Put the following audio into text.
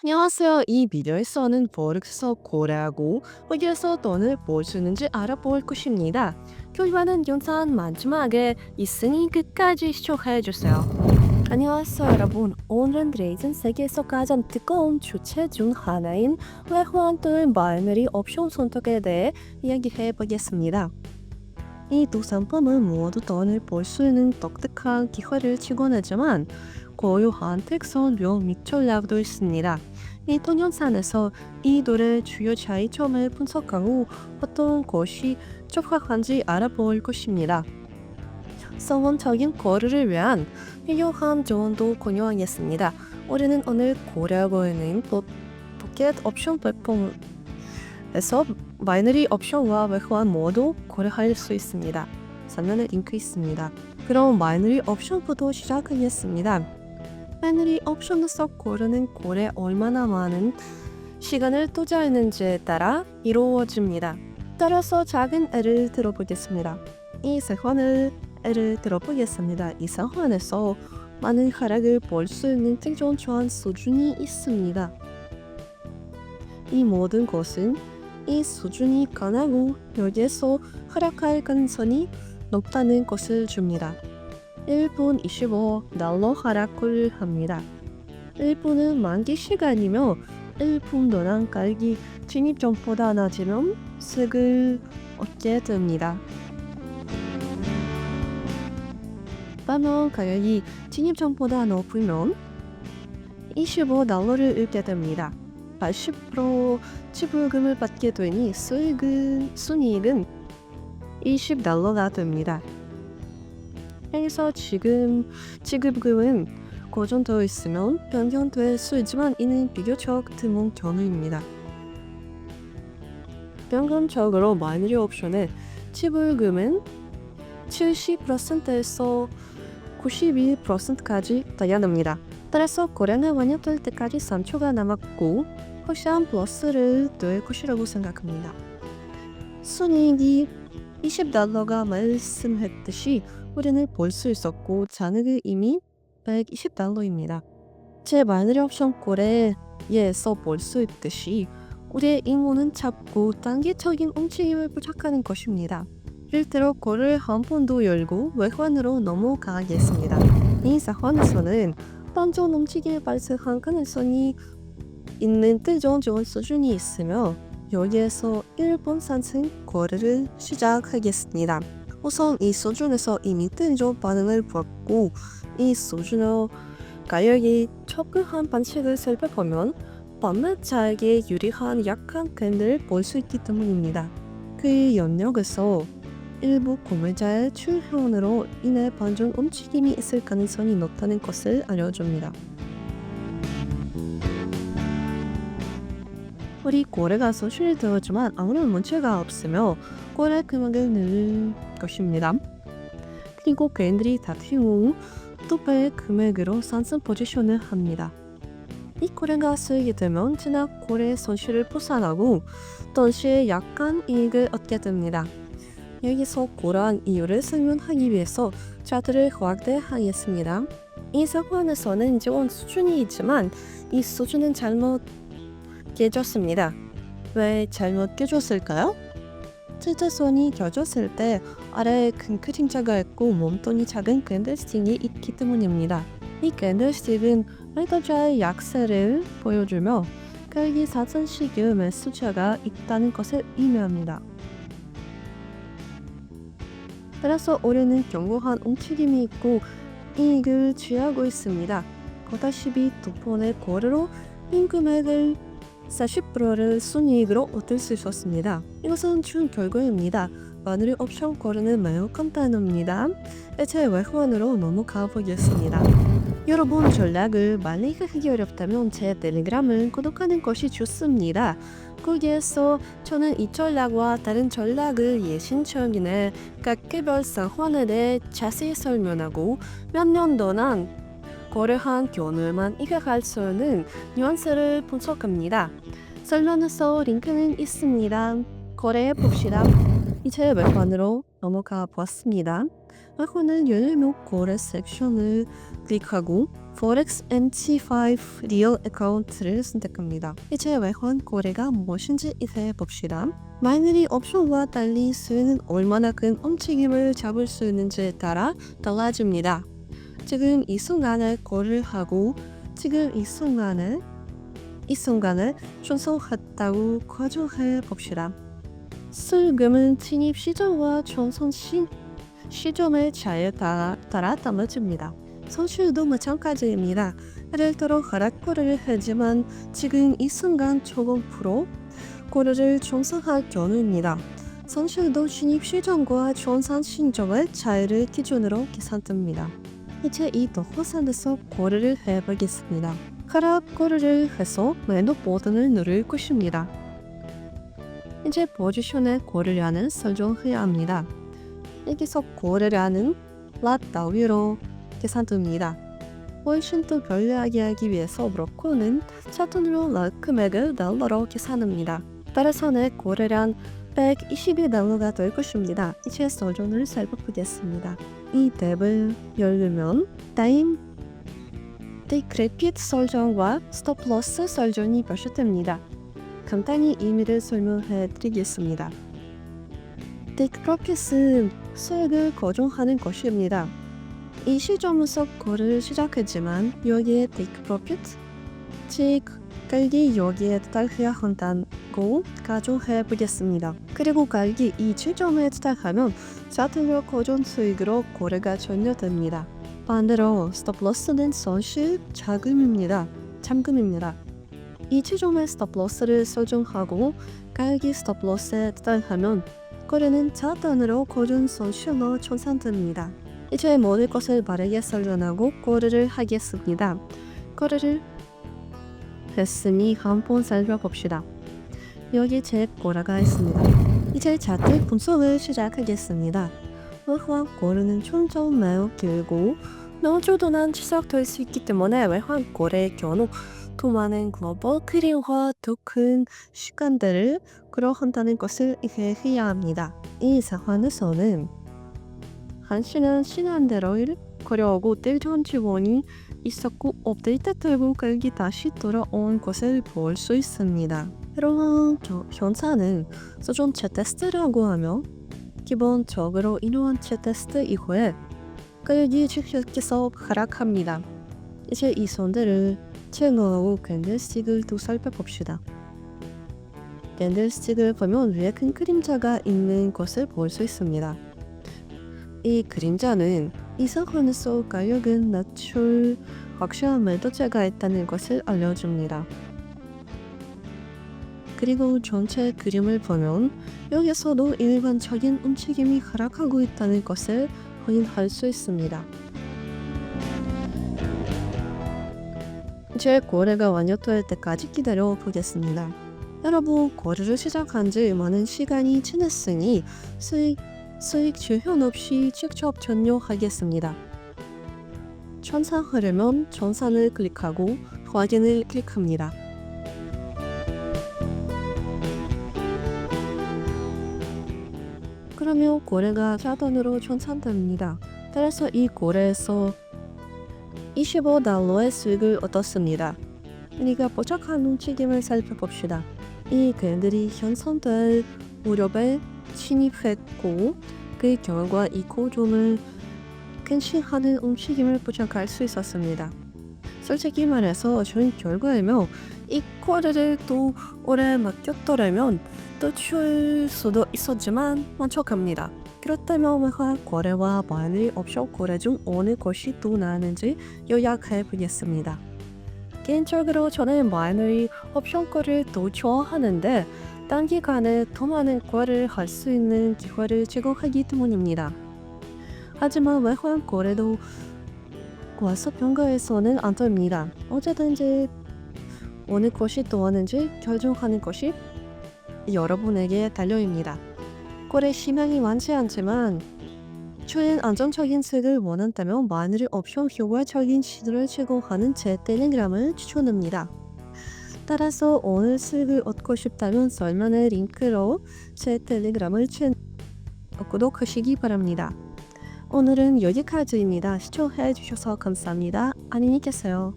안녕하세요. 이 비디오에서는 forek에서 거래하고 여기에서 돈을 벌 수 있는지 알아볼 것입니다. 결과는 영상 마지막에 있으니 끝까지 시청해주세요. 안녕하세요 여러분. 오늘은 레이즌 세계에서 가장 뜨거운 주체 중 하나인 외환 또는 마이너리 옵션 선택에 대해 이야기해 보겠습니다. 이 두 상품은 모두 돈을 벌 수 있는 독특한 기회를 제공하지만 고유한 특성용 및 전략도 있습니다. 이 동영상에서 이 둘의 주요 차이점을 분석하고 어떤 것이 적합한지 알아볼 것입니다. 성원적인 거래를 위한 필요한 조언도 공유하겠습니다. 우리는 오늘 고려하고 있는 포켓 옵션 플랫폼에서 마이너리 옵션과 외환 모두 거래할 수 있습니다. 설명에 링크 있습니다. 그럼 마이너리 옵션부터 시작하겠습니다. 마이너리 옵션에서 고르는 거래 얼마나 많은 시간을 투자했는지에 따라 이루어집니다. 따라서 작은 예를 들어보겠습니다. 이 상황을 예를 들어보겠습니다. 이 상황에서 많은 하락을 볼 수 있는 특정 저항 수준이 있습니다. 이 모든 것은 이 수준이 강하고 여기에서 하락할 가능성이 높다는 것을 줍니다. 1분 25달러 하락을 합니다. 1분은 만기 시간이며 1분 동안 가격이 진입점보다 낮으면 수익을 얻게 됩니다. 반면 가격이 진입점보다 높으면 25달러를 잃게 됩니다. 80% 지불금을 받게 되니 순이익은 20달러가 됩니다. 여기서 지금 지급금은 고정되어 있으면 변경될 수 있지만 이는 비교적 드문 경우입니다. 평균적으로 마이너리 옵션의 지불금은 70%에서 92%까지 다양합니다. 따라서 거래는 완료될 때까지 3초가 남았고 확실한 플러스를 낼 것이라고 생각합니다. 순이익이 20달러가 말씀했듯이 우리는 볼 수 있었고 잔액이 이미 120달러입니다. 제 마이너리 옵션 거래에서 볼 수 있듯이 우리의 임무는 잡고 단기적인 움직임을 부착하는 것입니다. 실제로 거래를 한 번 더 열고 외환으로 넘어가겠습니다. 이 상황에서는 단전 움직임이 발생한 가능성이 있는 특정 저항 수준이 있으며 여기에서 1분 상승 거래를 시작하겠습니다. 우선 이 수준에서 이미 특정 반응을 보았고 이 수준의 가격이 접근한 방식을 살펴보면 판매자에게 유리한 약한 캔들을 볼 수 있기 때문입니다. 그 영역에서 일부 구매자의 출현으로 인해 반전 움직임이 있을 가능성이 높다는 것을 알려줍니다. 우리 거래가 소실되었지만 아무런 문제가 없으며 거래 금액을 늘 것입니다. 그리고 개인들이 다툰 후 두 배의 금액으로 상승 포지션을 합니다. 이 거래가 수익이 되면 지난 거래 손실을 보상하고 동시에 약간 이익을 얻게 됩니다. 여기서 그러한 이유를 설명하기 위해서 차트를 확대하겠습니다. 이 상황에서는 지원 수준이 있지만 이 수준은 잘못 깨졌습니다. 왜 잘못 깨졌을까요? 실제선이 켜졌을 때 아래에 큰 그림자가 있고 몸통이 작은 캔들스틱이 있기 때문입니다. 이 캔들스틱은 매도자의 약세를 보여주며 가격이 상승 시기의 매수자가 있다는 것을 의미합니다. 따라서 우리는 견고한 움직임이 있고 이익을 취하고 있습니다. 보다시피 두 번의 거래로 인 금액을 40%를 순이익으로 얻을 수 있었습니다. 이것은 준 결과입니다. 마이너리 옵션 거래는 매우 간단합니다. 이제 외환으로 넘어가 보겠습니다. 여러분 전략을 많이 하기 어렵다면 제 텔레그램을 구독하는 것이 좋습니다. 거기에서 저는 이 전략과 다른 전략을 예신청이나 각 개별 상황에 대해 자세히 설명하고 몇 년 동안 거래한 경우만 이해할 수 있는 뉘앙스를 분석합니다. 설명에서 링크는 있습니다. 거래해 봅시다. 이제 외환으로 넘어가 보았습니다. 외환은 열무 거래 섹션을 클릭하고 Forex MT5 리얼 어카운트를 선택합니다. 이제 외환 거래가 무엇인지 이해해 봅시다. 마이너리 옵션과 달리 수익은 얼마나 큰 움직임을 잡을 수 있는지에 따라 달라집니다. 지금 이 순간을 거래를 하고 지금 이 순간을 준수했다고 가정해 봅시다. 수익금은 진입 시점과 전선 시점의 차이에 따라 달라집니다. 손실도 마찬가지입니다. 예를 들어 하락거래를 하지만 지금 이 순간 조금 거래를 종사할 경우입니다. 손실도 진입 시점과 전산 시점의 차이를 기준으로 계산됩니다. 이제 이 도화선에서 거래를 해보겠습니다. 하락 거래를 해서 매도 버튼을 누를 것입니다. 이제 포지션에 거래량을 설정해야 합니다. 여기서 거래량은 랏 따위로 계산됩니다. 훨씬 더 편리하게 하기 위해서 브로커는 차트로 랏 금액을 달러로 계산합니다. 따라서 내 거래량 122달러가 될 것입니다. 이제 설정을 살펴보겠습니다. 이 탭을 열면 타임 디크리핏 설정과 스톱로스 설정이 표시됩니다. 간단히 의미를 설명해 드리겠습니다. 디크리핏은 수익을 거정하는 것입니다. 이 시점에서 거래를 시작했지만 여기에 take profit, 즉 가격이 여기에 도달해야 한다고 가정해 보겠습니다. 그리고 가격이 이 지점에 도달하면 차트로 거전 수익으로 거래가 종료됩니다. 반대로 스톱로스는 손실 잠금입니다. 이 지점에 스톱로스를 설정하고 가격이 스톱로스에 도달하면 거래는 차단으로 거전 손실로 청산됩니다. 이제 모든 것을 바르게 설정하고 거래를 하겠습니다. 거래를 했으니 한번 살펴봅시다. 여기 제 거래가 있습니다. 이제 차트 분석을 시작하겠습니다. 외환 거래는 총점 매우 길고 몇 주 동안 지속될 수 있기 때문에 외환 거래의 경우 더 많은 글로벌 클리어와 더 큰 시간대를 끌어한다는 것을 이해해야 합니다. 이 상황에서는 한시는 시간대를 거래하고 뜰전 지원이 있었고 업데이트되고 가격이 다시 돌아온 것을 볼 수 있습니다. 이러한 현상은 수준 재테스트라고 하며 기본적으로 이러한 재테스트 이후에 가격이 즉시해서 하락합니다. 이제 이 선들을 제거하고 캔들스틱을 또 살펴봅시다. 캔들스틱을 보면 위에 큰 그림자가 있는 것을 볼 수 있습니다. 이 그림자는 이 상황에서 가격은 낮출 확실한 매도자가 있다는 것을 알려줍니다. 그리고 전체 그림을 보면 여기서도 일반적인 움직임이 하락하고 있다는 것을 확인할 수 있습니다. 이제 거래가 완료될 때까지 기다려 보겠습니다. 여러분, 거래를 시작한 지 많은 시간이 지났으니 수익 주현 없이 직접 전용하겠습니다. 전산하려면 전산을 클릭하고 확인을 클릭합니다. 그러면 거래가 자동으로 전산됩니다. 따라서 이 거래에서 25달러의 수익을 얻었습니다. 우리가 포착한 움직임을 살펴봅시다. 이 그들이 현선될 무렵에 진입했고 그 결과 이 고점을 근신하는 움직임을 포착할 수 있었습니다. 솔직히 말해서 좋은 결과이며 이 거래를 또 오래 맡겼더라면 또 줄 수도 있었지만 만족합니다. 그렇다면 외환 거래와 마이너리 옵션 거래 중 어느 것이 더 나은지 요약해 보겠습니다. 개인적으로 저는 마이너리 옵션 거래를 더 좋아하는데 단기간에 더 많은 거래를 할 수 있는 기회를 제공하기 때문입니다. 하지만 외환 거래도 과소 평가해서는 안 됩니다. 언제든지 어느 것이 더 하는지 결정하는 것이 여러분에게 달려입니다. 거래 시장이 많지 않지만 최근 안정적인 수익을 원한다면 마이너리 옵션 효과적인 시도를 제공하는 제 텔레그램을 추천합니다. 따라서 오늘 수익을 얻고 싶다면 설명의 링크로 제 텔레그램을 구독하시기 바랍니다. 오늘은 여기까지입니다. 시청해 주셔서 감사합니다. 안녕히 계세요.